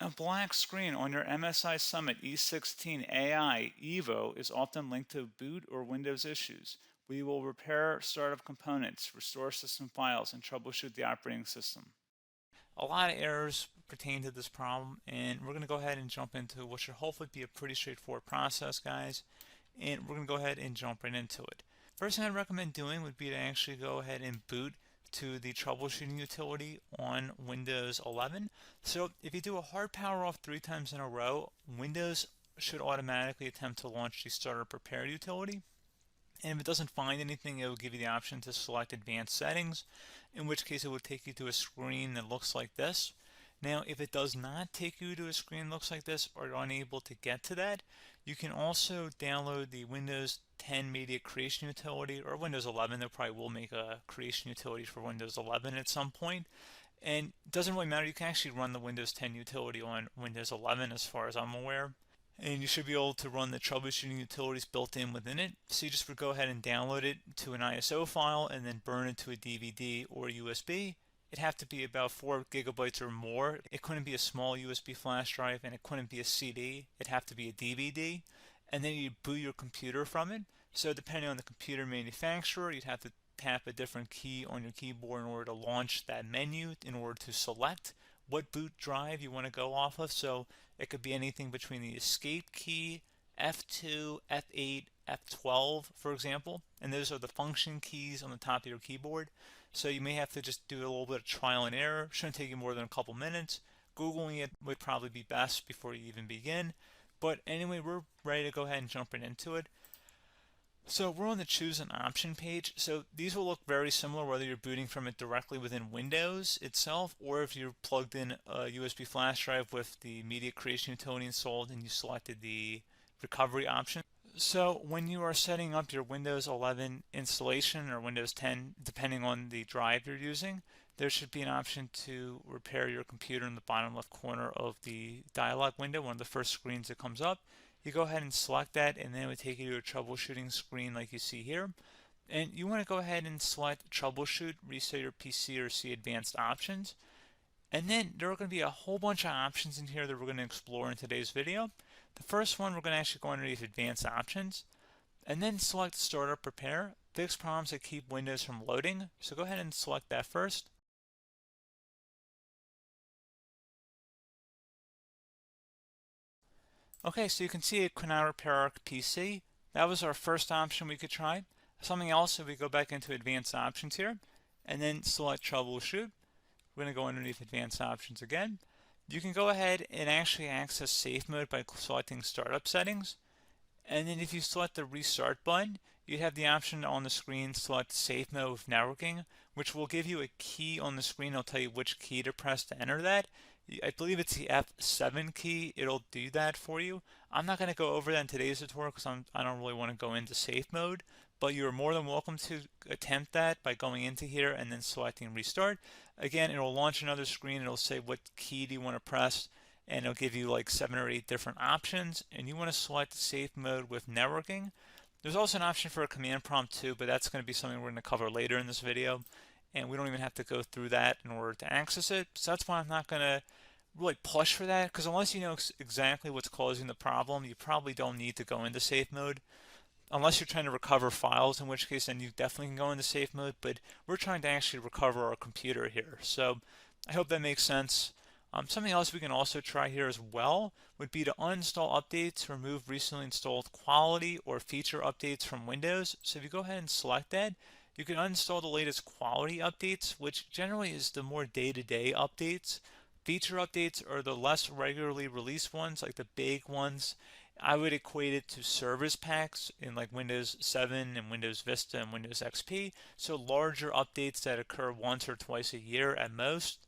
A black screen on your MSI Summit E16 AI Evo is often linked to boot or Windows issues. We will repair startup components, restore system files, and troubleshoot the operating system. A lot of errors pertain to this problem, and we're going to go ahead and jump into what should hopefully be a pretty straightforward process, guys. And we're going to go ahead and jump right into it. First thing I'd recommend doing would be to actually go ahead and boot to the troubleshooting utility on Windows 11. So if you do a hard power off 3 times in a row, Windows should automatically attempt to launch the startup repair utility. And if it doesn't find anything, it will give you the option to select advanced settings, in which case it will take you to a screen that looks like this. Now, if it does not take you to a screen that looks like this, or you're unable to get to that, you can also download the Windows 10 Media Creation Utility, or Windows 11. They probably will make a creation utility for Windows 11 at some point. And it doesn't really matter, you can actually run the Windows 10 utility on Windows 11 as far as I'm aware. And you should be able to run the troubleshooting utilities built in within it. So you just would go ahead and download it to an ISO file and then burn it to a DVD or USB. It'd have to be about 4 gigabytes or more. It couldn't be a small USB flash drive, and it couldn't be a CD. It'd have to be a DVD. And then you'd boot your computer from it. So depending on the computer manufacturer, you'd have to tap a different key on your keyboard in order to launch that menu, in order to select what boot drive you want to go off of. So it could be anything between the escape key, F2, F8, F12, for example. And those are the function keys on the top of your keyboard. So you may have to just do a little bit of trial and error. Shouldn't take you more than a couple minutes. Googling it would probably be best before you even begin. But anyway, we're ready to go ahead and jump right into it. So we're on the choose an option page. So these will look very similar whether you're booting from it directly within Windows itself, or if you're plugged in a USB flash drive with the media creation utility installed and you selected the recovery option. So when you are setting up your Windows 11 installation or Windows 10, depending on the drive you're using, there should be an option to repair your computer in the bottom left corner of the dialog window, one of the first screens that comes up. You go ahead and select that, and then it would take you to a troubleshooting screen like you see here. And you want to go ahead and select troubleshoot, reset your PC, or see advanced options. And then there are going to be a whole bunch of options in here that we're going to explore in today's video. The first one, we're going to actually go underneath advanced options, and then select startup repair, fix problems that keep Windows from loading. So go ahead and select that first. Okay, so you can see it could now repair our PC. That was our first option we could try. Something else, if we go back into advanced options here, and then select troubleshoot, we're going to go underneath advanced options again. You can go ahead and actually access safe mode by selecting startup settings. And then if you select the restart button, you have the option on the screen, select safe mode with networking, which will give you a key on the screen. It'll tell you which key to press to enter that. I believe it's the F7 key. It'll do that for you. I'm not going to go over that in today's tutorial because I don't really want to go into safe mode, but you're more than welcome to attempt that by going into here and then selecting restart. Again, it'll launch another screen. It'll say what key do you want to press, and it'll give you like 7 or 8 different options, and you want to select safe mode with networking. There's also an option for a command prompt too, but that's going to be something we're going to cover later in this video, and we don't even have to go through that in order to access it. So that's why I'm not going to really push for that, because unless you know exactly what's causing the problem, you probably don't need to go into safe mode. Unless you're trying to recover files, in which case then you definitely can go into safe mode, but we're trying to actually recover our computer here. So I hope that makes sense. Something else we can also try here as well would be to uninstall updates, remove recently installed quality or feature updates from Windows. So if you go ahead and select that, you can uninstall the latest quality updates, which generally is the more day-to-day updates. Feature updates are the less regularly released ones, like the big ones. I would equate it to service packs in like Windows 7 and Windows Vista and Windows XP. So larger updates that occur once or twice a year at most.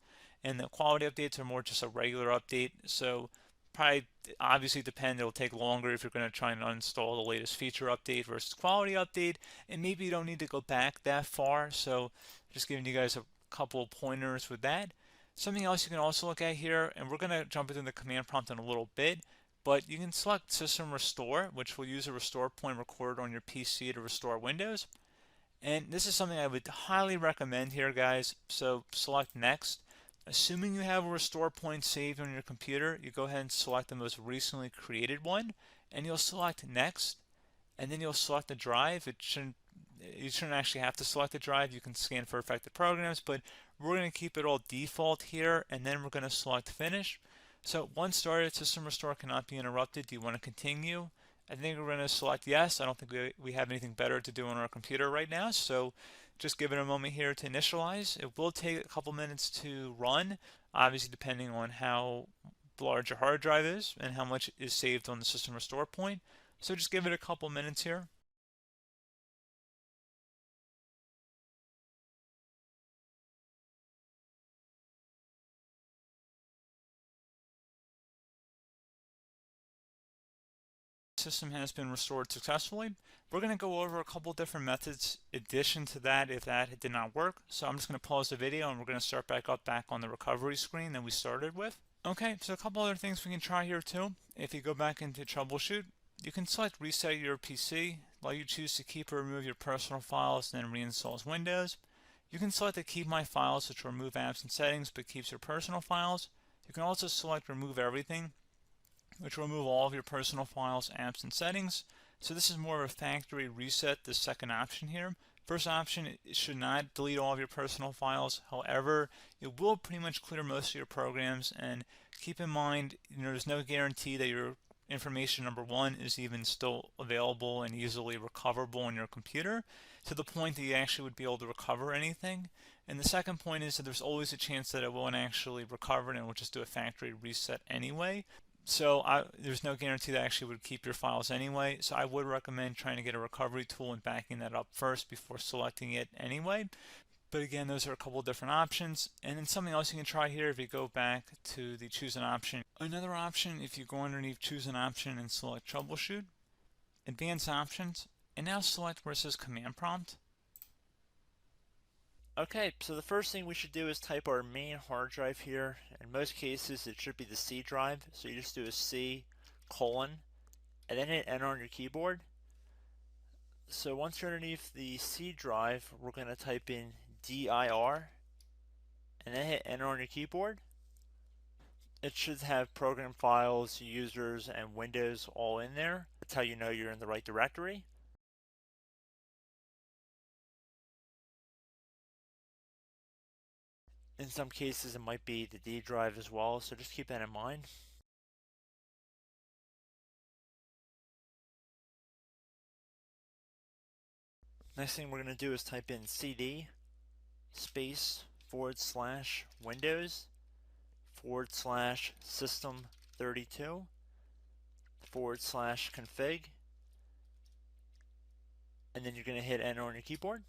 And the quality updates are more just a regular update. So probably obviously depend, it'll take longer if you're going to try and uninstall the latest feature update versus quality update. And maybe you don't need to go back that far. So just giving you guys a couple of pointers with that. Something else you can also look at here, and we're going to jump into the command prompt in a little bit, but you can select System Restore, which will use a restore point recorded on your PC to restore Windows. And this is something I would highly recommend here, guys. So select Next. Assuming you have a restore point saved on your computer, you go ahead and select the most recently created one, and you'll select next, and then you'll select the drive. You shouldn't actually have to select the drive. You can scan for affected programs, but we're going to keep it all default here, and then we're going to select finish. So once started, system restore cannot be interrupted. Do you want to continue? I think we're going to select yes. I don't think we have anything better to do on our computer right now, so just give it a moment here to initialize. It will take a couple minutes to run, obviously depending on how large your hard drive is and how much is saved on the system restore point. So just give it a couple minutes here. System has been restored successfully. We're going to go over a couple different methods in addition to that if that did not work. So I'm just going to pause the video and we're going to start back up back on the recovery screen that we started with. Okay, so a couple other things we can try here too. If you go back into Troubleshoot, you can select Reset Your PC, while you choose to keep or remove your personal files and then reinstalls Windows. You can select to keep my files, which will remove apps and settings but keeps your personal files. You can also select Remove Everything, which will remove all of your personal files, apps, and settings. So this is more of a factory reset, the second option here. First option, it should not delete all of your personal files. However, it will pretty much clear most of your programs, and keep in mind, there's no guarantee that your information, number one, is even still available and easily recoverable on your computer to the point that you actually would be able to recover anything. And the second point is that there's always a chance that it won't actually recover and it will just do a factory reset anyway. So there's no guarantee that actually would keep your files anyway. So I would recommend trying to get a recovery tool and backing that up first before selecting it anyway. But again, those are a couple different options. And then something else you can try here if you go back to the choose an option. Another option, if you go underneath choose an option and select troubleshoot, advanced options, and now select where it says command prompt. Okay, so the first thing we should do is type our main hard drive here. In most cases, it should be the C drive. So you just do a C colon and then hit enter on your keyboard. So once you're underneath the C drive, we're going to type in dir and then hit enter on your keyboard. It should have program files, users, and Windows all in there. That's how you know you're in the right directory. In some cases, it might be the D drive as well, so just keep that in mind. Next thing we're going to do is type in cd space / Windows / system 32 / config, and then you're going to hit enter on your keyboard.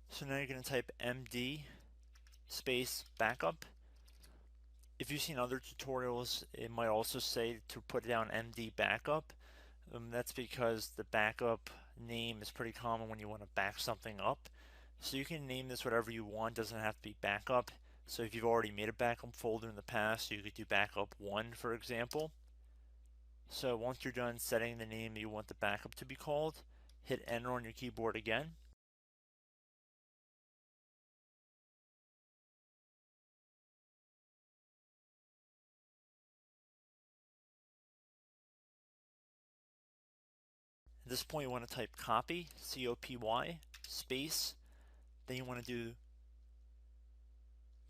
So now you're going to type md space backup. If you've seen other tutorials, it might also say to put down md backup. That's because the backup name is pretty common when you want to back something up. So you can name this whatever you want, doesn't have to be backup. So if you've already made a backup folder in the past, you could do backup 1, for example. So once you're done setting the name you want the backup to be called, hit enter on your keyboard again. At this point you want to type copy, C-O-P-Y, space, then you want to do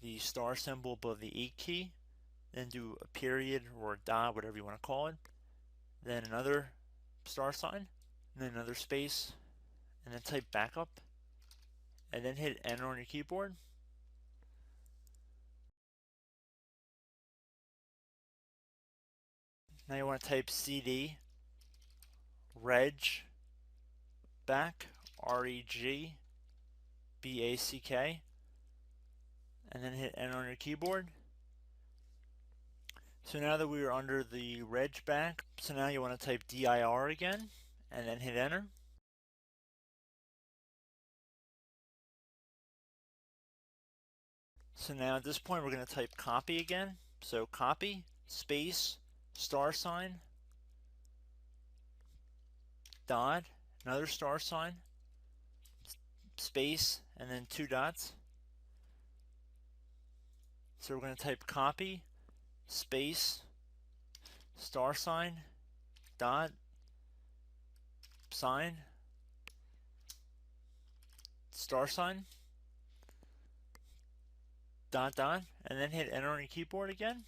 the star symbol above the 8 key, then do a period or a dot, whatever you want to call it, then another star sign, and then another space, and then type backup, and then hit enter on your keyboard. Now you want to type cd reg back, R-E-G-B-A-C-K, and then hit enter on your keyboard. So now that we are under the reg back, so now you want to type dir again, and then hit enter. So now at this point we're going to type copy again. So copy, space, star sign, dot, another star sign, space, and then 2 dots. So we're going to type copy, space, star sign, dot, sign, star sign, dot, dot, and then hit enter on your keyboard again.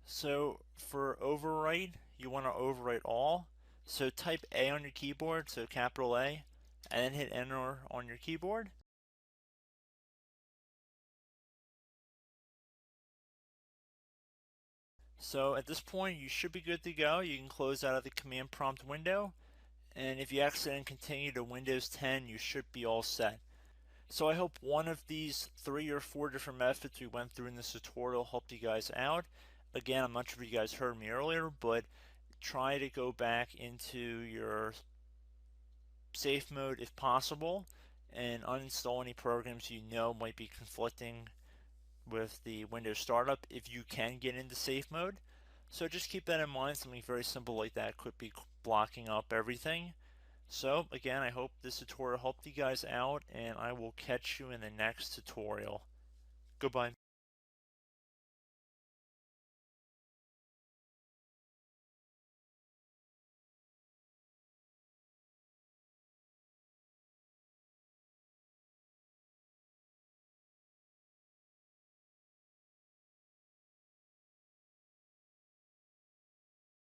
So for overwrite, you want to overwrite all. So type A on your keyboard, so capital A, and then hit enter on your keyboard. So at this point, you should be good to go. You can close out of the command prompt window, and if you accidentally continue to Windows 10, you should be all set. So I hope one of these 3 or 4 different methods we went through in this tutorial helped you guys out. Again, I'm not sure if you guys heard me earlier, but try to go back into your safe mode if possible and uninstall any programs you know might be conflicting with the Windows startup if you can get into safe mode. So just keep that in mind. Something very simple like that could be blocking up everything. So again, I hope this tutorial helped you guys out, and I will catch you in the next tutorial. Goodbye.